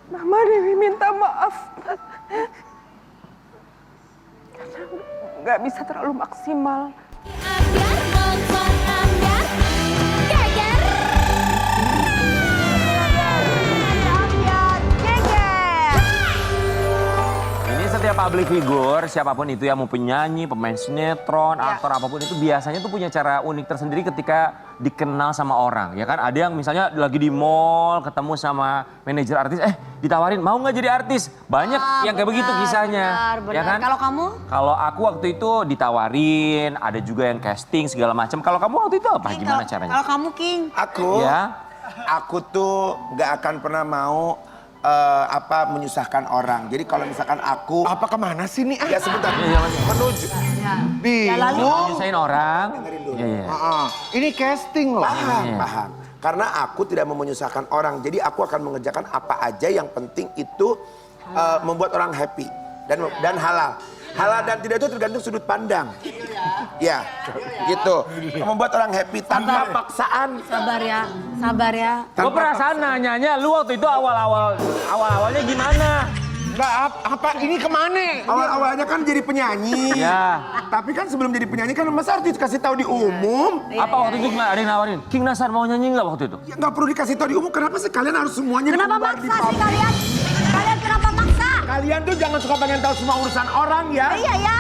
Mama Dewi minta maaf. Karena nggak bisa terlalu maksimal. Setiap public figure, siapapun itu yang mau penyanyi, pemain sinetron, aktor apapun itu biasanya tuh punya cara unik tersendiri ketika dikenal sama orang. Ya kan ada yang misalnya lagi di mall ketemu sama manajer artis, ditawarin mau nggak jadi artis? Banyak yang kayak begitu kisahnya. Benar. Ya kan? Kalau kamu? Kalau aku waktu itu ditawarin, ada juga yang casting segala macam. Kalau kamu waktu itu apa? Gimana caranya? Kalau kamu King? Aku tuh nggak akan pernah mau menyusahkan orang. Jadi kalau misalkan aku kemana sih nih? Ya sebentar. Menuju. Bingung. Nyusahin orang. Ini casting loh. Paham. Karena aku tidak mau menyusahkan orang. Jadi aku akan mengerjakan apa aja yang penting itu membuat orang happy dan halal. Halal dan tidak itu tergantung sudut pandang. Ya, gitu. Membuat orang happy tanpa paksaan. Sabar ya. Gue perasaan nanyanya, lu waktu itu awalnya gimana? Enggak, ini kemana? Awalnya kan jadi penyanyi. Ya. Tapi kan sebelum jadi penyanyi kan masa harus dikasih tahu di umum. Apa waktu itu gimana? Ada yang nawarin? King Nasar mau nyanyi nggak waktu itu? Ya nggak perlu dikasih tahu di umum. Kenapa sih kalian harus semuanya Kenapa diumbar maksa sih kalian? Kalian kenapa maksa? Kalian tuh jangan suka pengen tahu semua urusan orang ya. Iya ya.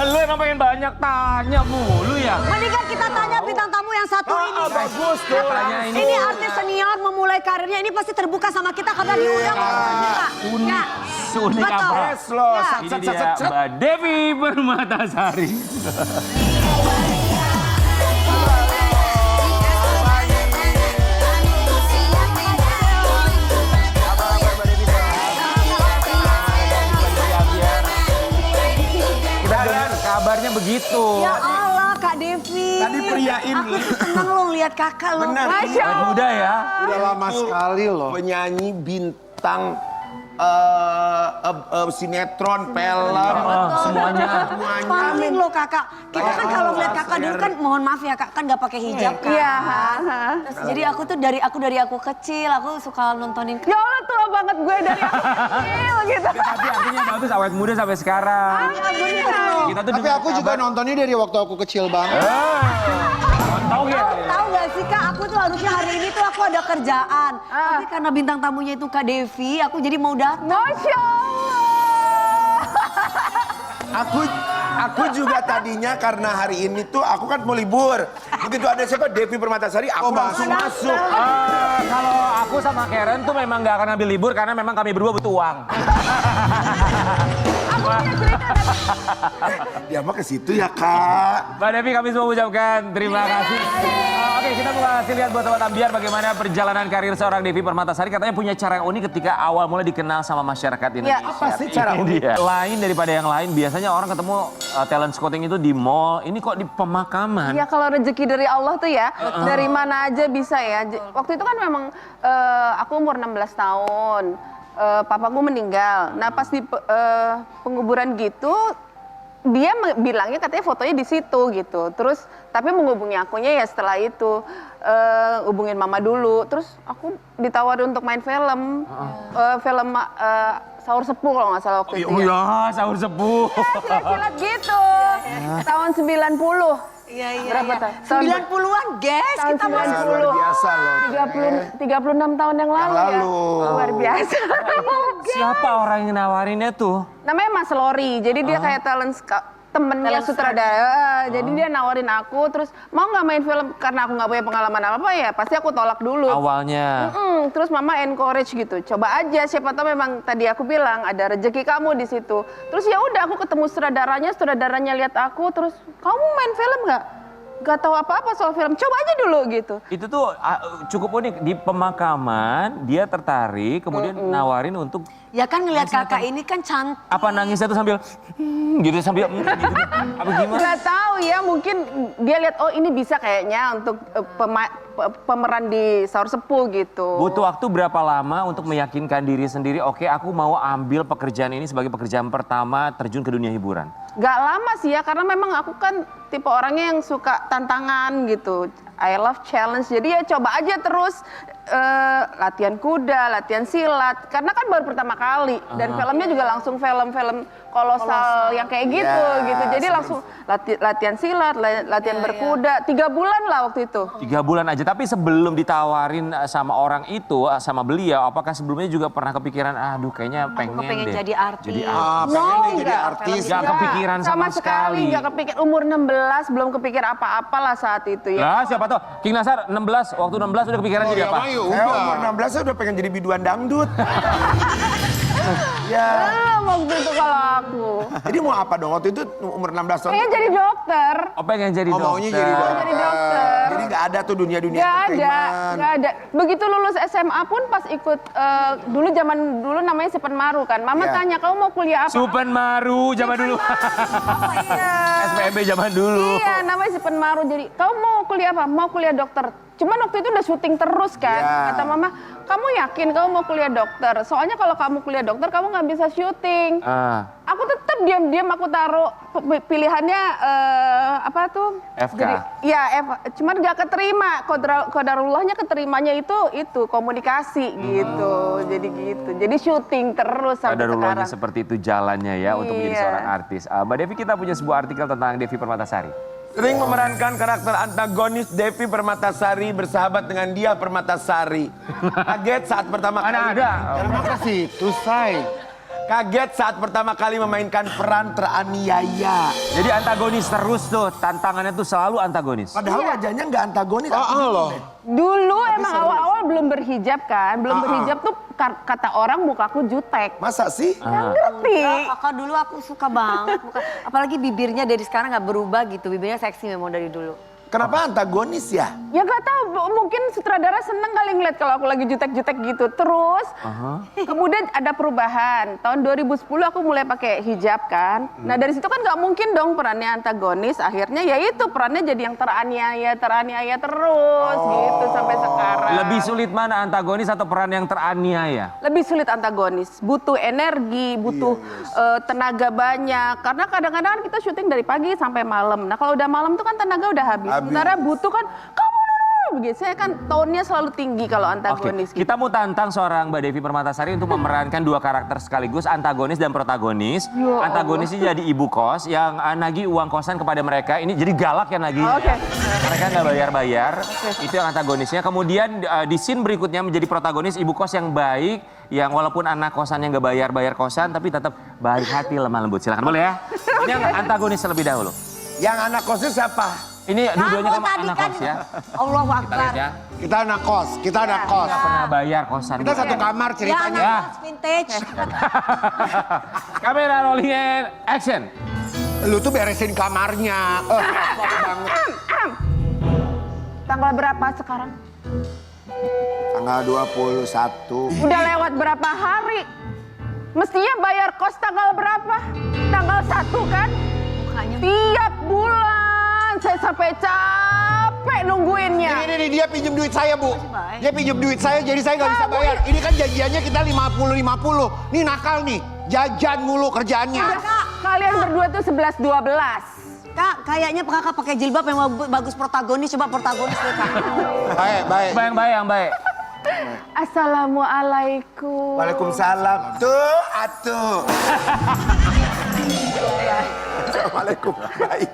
Lu emang pengen banyak tanya mulu ya? Mendingan kita tanya bintang tamu yang satu ini. Bagus tuh. Tanya ini. Ini artis senior memulai karirnya ini pasti terbuka sama kita karena diundang. Unik. Seunik Betul. apa? Yes loh. Ya. Ini dia Mbak Devi Permatasari. Kabarnya begitu. Ya Allah Kak Devi. Tadi pria ini. Aku seneng loh lihat kakak loh. Benar. Masya Awet muda ya. Udah lama sekali loh. Penyanyi bintang sinetron, film, Semuanya. Sparkling loh kakak. Kita kan kalau lihat kakak dulu kan mohon maaf ya kak kan nggak pakai hijab kan. Iya. Terus jadi aku tuh dari aku kecil aku suka nontonin. Ya Allah tua banget gue dari aku kecil gitu. Tapi artinya bagus awet muda sampai sekarang. Kita tuh Tapi aku juga nontonnya dari waktu aku kecil banget. Tahu ya? Tahu gak sih kak, aku tuh harusnya hari ini tuh aku ada kerjaan. Tapi karena bintang tamunya itu Kak Devi, aku jadi mau datang. Masya Allah. Aku juga tadinya karena hari ini tuh aku kan mau libur. Begitu ada siapa Devi Permatasari, aku langsung masuk. Kalau aku sama Karen tuh memang nggak akan ambil libur karena memang kami berdua butuh uang. Dia mah ke situ ya kak. Mbak Devi kami semua ucapkan terima kasih. Oke kita mau kasih lihat buat Sobat Ambiar bagaimana perjalanan karir seorang Devi Permatasari. Katanya punya cara yang unik ketika awal mulai dikenal sama masyarakat Indonesia. Apa sih cara Ini unik? dia. Lain daripada yang lain, biasanya orang ketemu talent scouting itu di mall. Ini kok di pemakaman? Ya kalau rezeki dari Allah tuh ya, dari mana aja bisa ya. Waktu itu kan memang aku umur 16 tahun. Papaku meninggal. Nah pas di penguburan gitu, dia bilangnya katanya fotonya di situ gitu. Terus tapi menghubungi akunya ya setelah itu hubungin mama dulu. Terus aku ditawarin untuk main film, film Sahur Sepuh kalau nggak salah waktu itu. Oh ya, Sahur Sepuh. Silat gitu. Tahun 90. Iya. Berapa tahun? 90-an guys, Tahun kita masih 90. Luar biasa loh. 36 tahun yang lalu, ya. Luar biasa. Siapa orang yang nawarinnya tuh? Namanya Mas Lori. Jadi dia kayak temennya sutradara. Jadi dia nawarin aku terus mau nggak main film karena aku nggak punya pengalaman apa ya pasti aku tolak dulu. Awalnya. Terus mama encourage gitu. Coba aja siapa tahu memang tadi aku bilang ada rezeki kamu di situ. Terus ya udah aku ketemu sutradaranya lihat aku terus kamu main film nggak? Gak tahu apa-apa soal film, coba aja dulu gitu. Itu tuh cukup unik, di pemakaman dia tertarik kemudian nawarin untuk Ya kan ngeliat kakak ini kan cantik. apa nangisnya tuh sambil gitu sambil gitu. Apa gimana? Gak tahu ya mungkin dia lihat oh ini bisa kayaknya untuk pemeran di Sahur Sepuh gitu. Butuh waktu berapa lama untuk meyakinkan diri sendiri, oke aku mau ambil pekerjaan ini sebagai pekerjaan pertama terjun ke dunia hiburan? Gak lama sih ya karena memang aku kan tipe orangnya yang suka tantangan gitu. I love challenge. Jadi ya coba aja terus latihan kuda, latihan silat. Karena kan baru pertama kali dan filmnya juga langsung film-film kolosal yang kayak gitu Ya, gitu. Jadi seperti- langsung latihan silat, latihan berkuda. 3 bulan lah waktu itu. 3 bulan aja, tapi sebelum ditawarin sama orang itu, sama beliau, apakah sebelumnya juga pernah kepikiran, aduh kayaknya pengen kepengen deh jadi artis. Jadi artis. Pengen nih jadi enggak, artis. film Nggak enggak. kepikiran sama sekali. Nggak kepikir. Umur 16 belum kepikir apa-apa lah saat itu ya. Lah siapa tuh, King Nasar 16, waktu 16 udah kepikiran jadi apa? Ya Saya udah. umur 16 saya udah pengen jadi biduan dangdut. Ya. Belum waktu itu kalau aku. Jadi mau apa dong waktu itu umur 16 tahun? Pengen jadi dokter. Oh pengen jadi Oh, dokter. maunya jadi Mau dokter. jadi dokter. Jadi nggak ada tuh dunia-dunia Gak ada, entertainment. gak ada. Begitu lulus SMA pun pas ikut dulu zaman dulu namanya Sepen Maru kan. Mama Iya. tanya kamu mau kuliah apa? Supen Maru zaman dulu. SPB zaman dulu. Iya, namanya Sepen Maru. Jadi kamu mau kuliah apa? Mau kuliah dokter. Cuman waktu itu udah syuting terus kan. Iya. Kata mama, kamu yakin kamu mau kuliah dokter? Soalnya kalau kamu kuliah dokter kamu nggak bisa syuting. Ah, Aku tetap diam-diam aku taruh pilihannya apa tuh? FK. Iya, cuman nggak keterima. Kodarullahnya keterimanya itu komunikasi gitu. Jadi gitu. Jadi syuting terus sampai ada rulanya sekarang. seperti itu jalannya ya untuk menjadi Iya. seorang artis. Mbak Devi, kita punya sebuah artikel tentang Devi Permatasari. Sering memerankan karakter antagonis Devi Permatasari bersahabat dengan Dia Permatasari. Kaget saat pertama Mana kali. ada? Kenapa ke situ, Say? Kaget saat pertama kali memainkan peran teraniaya. Jadi antagonis terus tuh, tantangannya tuh selalu antagonis. Padahal wajahnya nggak antagonis. loh. Dulu emang awal-awal belum berhijab kan. Belum berhijab tuh kata orang mukaku jutek. Masa sih? Nggak ngerti. Kakak dulu aku suka banget. Apalagi bibirnya dari sekarang nggak berubah gitu. Bibirnya seksi memang dari dulu. Kenapa antagonis ya? Ya gak tahu, mungkin sutradara seneng kali ngeliat kalau aku lagi jutek-jutek gitu. Terus kemudian ada perubahan. Tahun 2010 aku mulai pakai hijab kan. Nah dari situ kan nggak mungkin dong perannya antagonis. Akhirnya ya itu perannya jadi yang teraniaya terus gitu sampai sekarang. Lebih sulit mana antagonis atau peran yang teraniaya? Lebih sulit antagonis, butuh energi, butuh tenaga banyak. Karena kadang-kadang kita syuting dari pagi sampai malam. Nah kalau udah malam tuh kan tenaga udah habis. Sementara butuh kan, kamu begitu. Saya kan tone-nya selalu tinggi kalau Oke, antagonis. gitu. kita mau tantang seorang Mbak Devi Permatasari untuk memerankan 2 karakter sekaligus, antagonis dan protagonis. Ya Antagonisnya jadi ibu kos yang nagih uang kosan kepada mereka. Ini jadi galak ya nagihnya. Oke. Mereka nggak bayar-bayar. Itu yang antagonisnya. Kemudian di scene berikutnya menjadi protagonis ibu kos yang baik, yang walaupun anak kosannya nggak bayar bayar kosan, tapi tetap baik hati, lemah lembut. Silakan boleh ya. Ini yang antagonis terlebih dahulu. Yang anak kosnya siapa? Ini dua-duanya kamu tadi anak kan kos ya. Allahu Kita lihat Akbar. ya. Kita anak kos, kita anak kos. Nggak pernah bayar kosan. Kita satu kamar Ya ceritanya. anak kos vintage. Kamera rolling and action. Lu tuh beresin kamarnya. Repot banget. Tanggal berapa sekarang? Tanggal 21. Udah lewat berapa hari? Mestinya bayar kos tanggal berapa? Tanggal 1 kan? Mukanya Tiap bulan saya sampai capek nungguinnya. Ini dia pinjem duit saya, Bu. Dia pinjem duit saya jadi saya nggak bisa bayar. Ini kan janjiannya kita 50-50. Nih nakal nih. Jajan mulu kerjaannya. Kalian berdua tuh 11-12. Kak, kayaknya kakak pakai jilbab yang bagus protagonis. Coba protagonis deh, Kak. Baik. Bayang-bayang, baik. Assalamualaikum. Waalaikumsalam. Tuh, atuh. Assalamualaikum. Baik.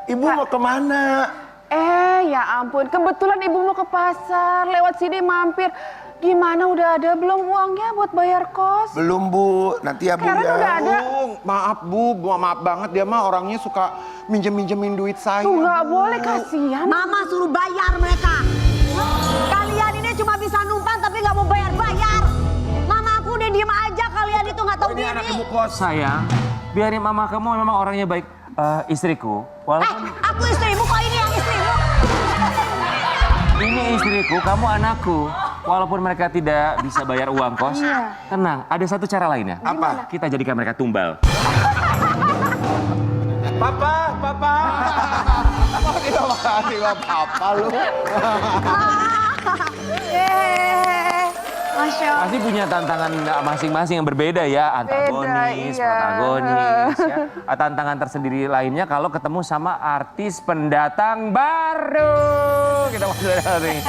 Ibu mau kemana? Ya ampun, kebetulan ibu mau ke pasar, lewat sini mampir. Gimana, udah ada belum uangnya buat bayar kos? Belum, Bu. Nanti ya, Bu. Sekarang ya. udah ada. Maaf Bu, maaf banget dia mah orangnya suka minjem-minjemin duit saya. Tuh nggak Bu. boleh, kasihan. Mama suruh bayar mereka. Kalian ini cuma bisa numpang tapi nggak mau bayar-bayar. Mama aku udah diem aja, kalian itu nggak tahu Ini anak diri. ibu kos. Sayang, biarin mama kamu memang orangnya baik. Istriku, walaupun Aku istrimu, kok ini yang istrimu? ini istriku, kamu anakku. Walaupun mereka tidak bisa bayar uang kos, tenang, ada satu cara lainnya. Apa? Kita jadikan mereka tumbal. Papa. Tidak apa-apa lu. Masya spesial. Pasti punya tantangan masing-masing yang berbeda ya, antagonis, iya. protagonis. Ya. Tantangan tersendiri lainnya kalau ketemu sama artis pendatang baru. Kita masuk dari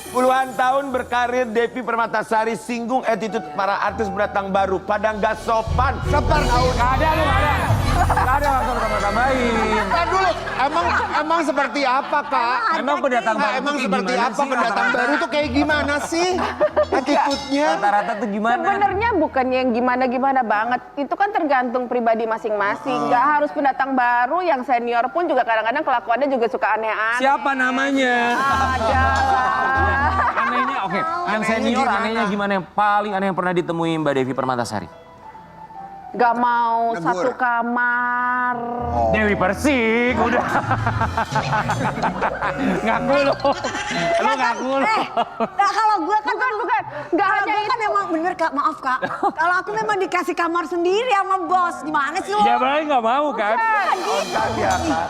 Puluhan tahun berkarir Devi Permatasari singgung attitude para artis pendatang baru pada nggak sopan. Gak ada lu, gak ada. Gak ada, langsung tambahin. Kan dulu, emang seperti apa kak? Emang pendatang baru Emang tuh kayak seperti gimana apa sih? pendatang baru tuh kayak gimana sih? Attitude-nya? Rata-rata tuh gimana? Sebenarnya bukan yang gimana-gimana banget. Itu kan tergantung pribadi masing-masing. Gak harus pendatang baru, yang senior pun juga kadang-kadang kelakuannya juga suka aneh-aneh. Siapa namanya? Ada. Anehnya, oke. Yang senior anehnya gimana? Yang paling aneh yang pernah ditemui Mbak Devi Permatasari? Gak mau Negur. satu kamar. Dewi Persik, udah. Ngaku lu. Lu ngaku lu. Nah kalau gue kan Bukan. Gak kalau hanya gue kan itu. memang bener kak, maaf kak. Kalau aku memang dikasih kamar sendiri sama bos, gimana sih lo? Dia berarti nggak mau kan?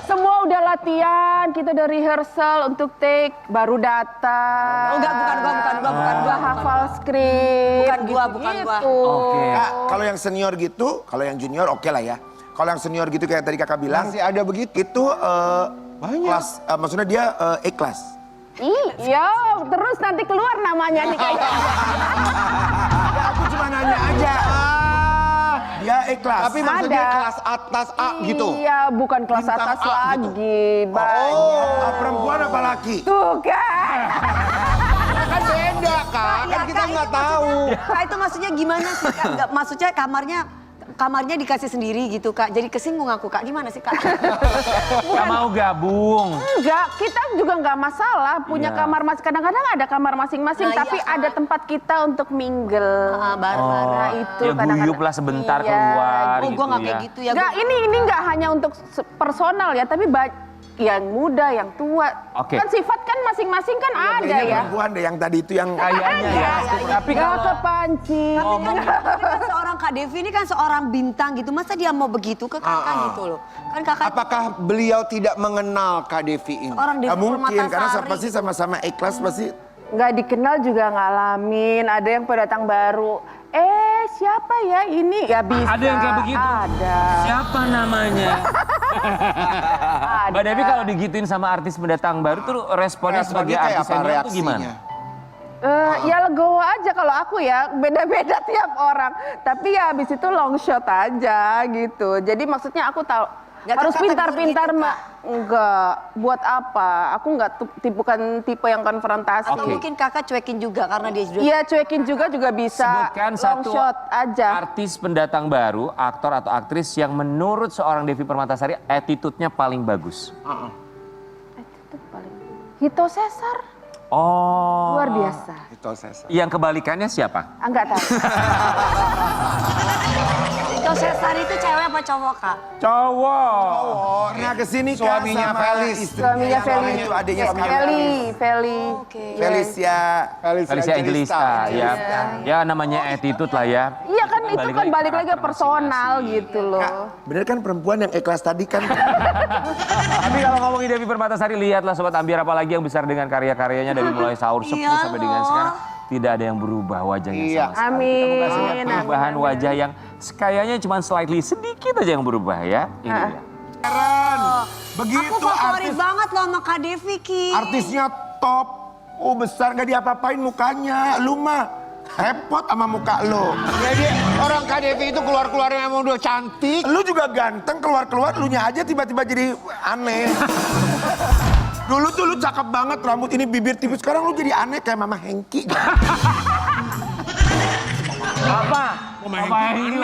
Semua udah latihan, kita udah rehearsal untuk take, baru datang. Oh, enggak, bukan gua. Udah hafal skrip. Bukan gua. gitu. Oke. Kak, kalau yang senior gitu, kalau yang junior oke lah ya. Kalau yang senior gitu kayak tadi kakak bilang, Masih ada begitu? itu kelas, maksudnya dia E-kelas. Iya, terus nanti keluar namanya nih kayaknya. Ya, aku cuma nanya aja. Dia E-kelas. Tapi maksudnya Ada. kelas atas A gitu? Iya, bukan kelas Bintang atas A gitu. lagi. Banyak. Oh, perempuan apa laki? Tuh kan. Kan beda kak, kan kita nggak tahu. Kak itu maksudnya gimana sih kak? Nggak, maksudnya kamarnya dikasih sendiri gitu kak. Jadi kesinggung aku kak, gimana sih kak? Gak mau gabung. Enggak, kita juga nggak masalah punya Iya. kamar kadang-kadang ada kamar masing-masing, Nah, tapi iya, kan? ada tempat kita untuk mingle. Bareng-bareng. Nah, itu Ya kadang-kadang. guyup lah sebentar Iya. keluar Oh gitu gue nggak ya. kayak gitu ya. Enggak, ini nggak hanya untuk personal ya, tapi yang muda, yang tua. Oke. Kan sifat kan masing-masing kan ada Kayaknya ya. perempuan deh yang tadi itu yang Kayaknya ya. Tapi Nggak kalau kepancing. Tapi kan seorang Kak Devi ini kan seorang bintang gitu. Masa dia mau begitu ke kakak gitu loh. Kan kakak Apakah beliau tidak mengenal Kak Devi ini? orang Devi Nggak mungkin, karena Permatasari. pasti sama-sama E-kelas pasti. Nggak dikenal juga ngalamin. Ada yang pendatang baru. Siapa ya ini? Ya bisa. Ada yang kayak begitu? Ada. siapa namanya? Ada. Mbak Devi kalau digituin sama artis pendatang baru tuh responnya sebagai Responnya kayak artis apa senior tuh reaksinya? gimana? Ya legowo aja kalau aku ya, beda-beda tiap orang. Tapi ya habis itu long shot aja gitu. Jadi maksudnya aku tahu Nggak harus kakak pintar-pintar tegur gitu, Mak. Enggak, buat apa? Aku enggak bukan tipe yang konfrontasi. Atau mungkin kakak cuekin juga karena dia sudah. Iya, cuekin juga bisa. Sebutkan long satu shot aja. artis pendatang baru, aktor atau aktris yang menurut seorang Devi Permatasari attitude-nya paling bagus. Itu paling. Hito Cesar Oh. luar biasa. Itu saya. Yang kebalikannya siapa? Enggak tahu. Itu Cesar itu cewek apa cowok kak? Cowok. Pernah kesini Kak, Suaminya sama Felis. istrinya Suaminya Feli. Itu adiknya Feli. Oke. Felicia. Felicia Angelista ya. Ya namanya attitude lah ya. Iya kan itu kan balik lagi ke karakter personal masing-masing. gitu loh. Kak, bener kan perempuan yang E-kelas tadi kan? Tapi kalau ngomongin Devi Permatasari, lihatlah Sobat Ambiar apalagi yang besar dengan karya-karyanya dari mulai sahur sepuh Iya sampai dengan loh. sekarang. Tidak ada yang berubah wajahnya Iya. sama sekali. Amin. Kita kasih lihat Amin, perubahan amin, wajah yang kayaknya cuma slightly sedikit aja yang berubah ya. Ini dia. Keren. Aku Begitu favorit artis, banget loh sama Kak Devi Ki. artisnya top. Oh besar gak diapa-apain mukanya. Lu mah repot sama muka lu. Jadi orang Kak Devi itu keluar-keluarnya emang udah cantik. Lu juga ganteng keluar-keluar, lu nya aja tiba-tiba jadi aneh. Dulu tuh lu cakep banget, rambut ini bibir tipis. Sekarang lu jadi aneh kayak Mama Hengki. Apa? Ini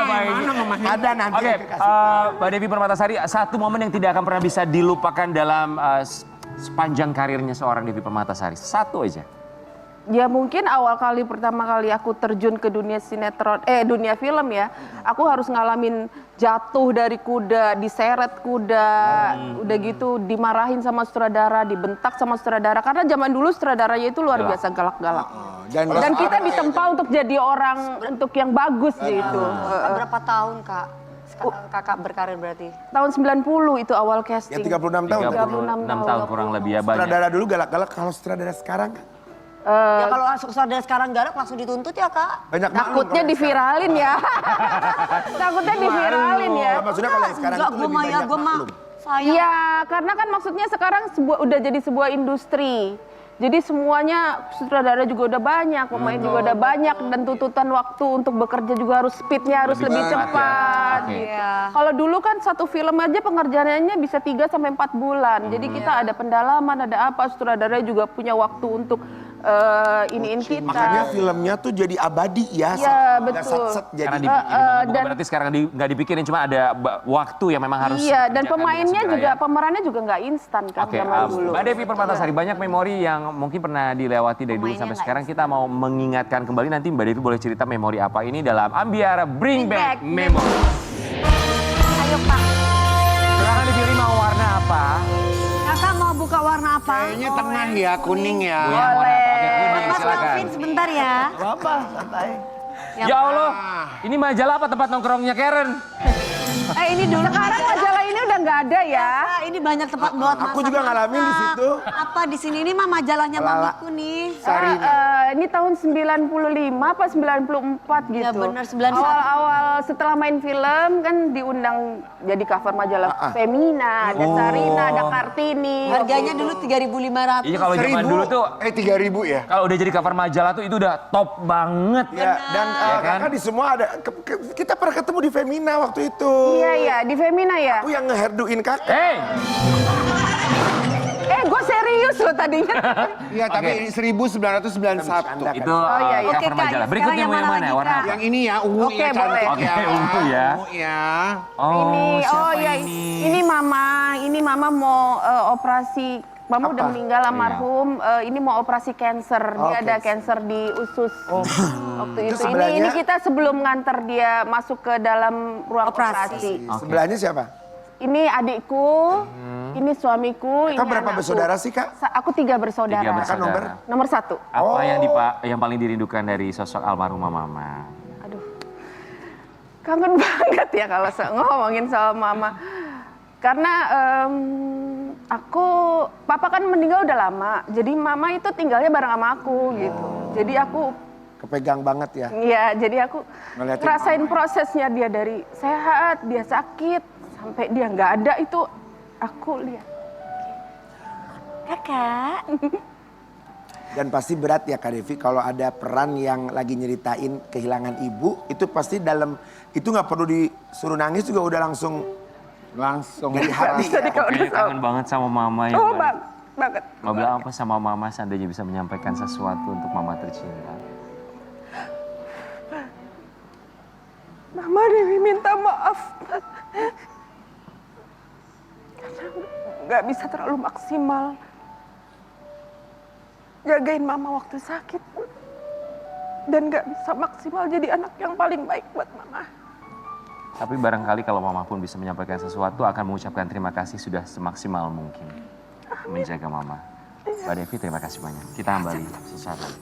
Ada nanti. Oke, Mbak Devi Permatasari, satu momen yang tidak akan pernah bisa dilupakan dalam sepanjang karirnya seorang Devi Permatasari. Satu aja. Ya mungkin pertama kali aku terjun ke dunia sinetron, dunia film ya. Aku harus ngalamin jatuh dari kuda, diseret kuda, udah gitu dimarahin sama sutradara, dibentak sama sutradara. Karena zaman dulu sutradaranya itu luar Galak. biasa galak-galak. Dan kita ditempa untuk jadi orang untuk yang bagus gitu. Berapa tahun kak? Kakak berkarir berarti? Tahun 90 itu awal Ya casting. 36 tahun. 36 tahun kurang lebih ya banyak. Sutradara dulu galak-galak, kalau sutradara sekarang Ya kalau saudara sekarang garap langsung dituntut ya Kak. Banyak Takutnya diviralin ya. Takutnya diviralin ya. Maksudnya kalau yang sekarang Enggak, itu gue lebih mah ya, banyak gue mah maklum. sayang. Iya, karena kan maksudnya sekarang udah jadi sebuah industri. Jadi semuanya sutradara juga udah banyak, pemain juga udah banyak, dan tuntutan waktu untuk bekerja juga harus speednya harus lebih cepat ya. cepat. Oke. Gitu. Iya. Kalau dulu kan satu film aja pengerjaannya bisa 3 sampai 4 bulan. Jadi kita ada pendalaman, ada apa, sutradara juga punya waktu untuk iniin kita. Makanya filmnya tuh jadi abadi ya. Iya, Nggak betul. set-set jadi. Karena bukan dan- berarti sekarang nggak dipikirin, cuma ada waktu yang memang harus Iya, dan dikerjakan pemainnya dengan juga, segera ya. pemerannya juga nggak instan kan Oke, zaman dulu. Mbak Devi Permatasari, banyak memori yang mungkin pernah dilewati dari dulu Pemainnya sampai nggak sekarang. Kita mau mengingatkan kembali, nanti Mbak Devi boleh cerita memori apa ini dalam Ambiara Bring Back Memories. Ayo Pak. Silahkan dipilih mau warna apa? Kakak mau buka warna apa? Kayaknya tengah ya, kuning ya. Bu, yang warna apa? Oke, kuning, Mas silakan. Melvin sebentar ya. Apa? Santai. Ya Allah, ini majalah apa tempat nongkrongnya Karen? Ini dulu. Sekarang majalah ini udah nggak ada ya. Kak, ini banyak tempat buat Aku masak. juga ngalamin di situ. Apa di sini ini mah majalahnya Lala. mamiku nih. Ini tahun 95 apa 94 gitu. Ya, benar, 91. Awal-awal setelah main film kan diundang jadi cover majalah Femina, ada Sarina, ada Kartini. Harganya dulu 3.500. Iya, kalau zaman dulu tuh 3.000 ya. kalau udah jadi cover majalah tuh itu udah top banget. Ya, dan Ya kan? kakak di semua ada. Kita pernah ketemu di Femina waktu itu. Iya, iya, di Femina ya. Aku yang ngeherduin kakak. Hey, Gue serius loh tadinya. Iya, tapi Oke. ini 1991. itu iya, iya. cover Oke, Kak, majalah. sekarang Berikutnya yang mau yang mana mana? lagi, Warna Kak? apa? Yang ini ya, ungu Oke, ya, cantik boleh. ya. Oke, ungu ya. Ungu ya. Oh, siapa ya, ini mama mau operasi. Mama udah Apa? meninggal almarhum. Ini mau operasi cancer. Dia ada cancer di usus. Waktu Itu itu. sebelahnya? Ini kita sebelum nganter dia masuk ke dalam ruang Operasi. operasi. Sebelahnya siapa? Ini adikku, ini suamiku, Kakak ini berapa anakku. bersaudara sih, Kak? Aku 3 bersaudara. Tiga Kakak bersaudara. Nomor 1. Apa yang paling dirindukan dari sosok almarhumah mama? Aduh, kangen banget ya kalau ngomongin soal mama. Karena papa kan meninggal udah lama, jadi mama itu tinggalnya bareng sama aku gitu. Jadi aku, Kepegang banget ya. ya jadi aku Ngeliatin ngerasain prosesnya dia dari sehat, dia sakit, sampai dia nggak ada itu aku lihat. Kakak. Dan pasti berat ya Kak Devi kalau ada peran yang lagi nyeritain kehilangan ibu, itu pasti itu nggak perlu disuruh nangis juga udah langsung dari hati. Bisa Ya. dikau- Kayaknya kangen banget sama mama ya. Oh Mbak. banget. Mau bilang apa sama mama seandainya bisa menyampaikan sesuatu untuk mama tercinta? Mama Dewi minta maaf. Karena nggak bisa terlalu maksimal. Jagain mama waktu sakit. Dan nggak bisa maksimal jadi anak yang paling baik buat mama. Tapi barangkali kalau mama pun bisa menyampaikan sesuatu akan mengucapkan terima kasih sudah semaksimal mungkin menjaga mama. Mbak Devi terima kasih banyak. Kita kembali sesaat lagi.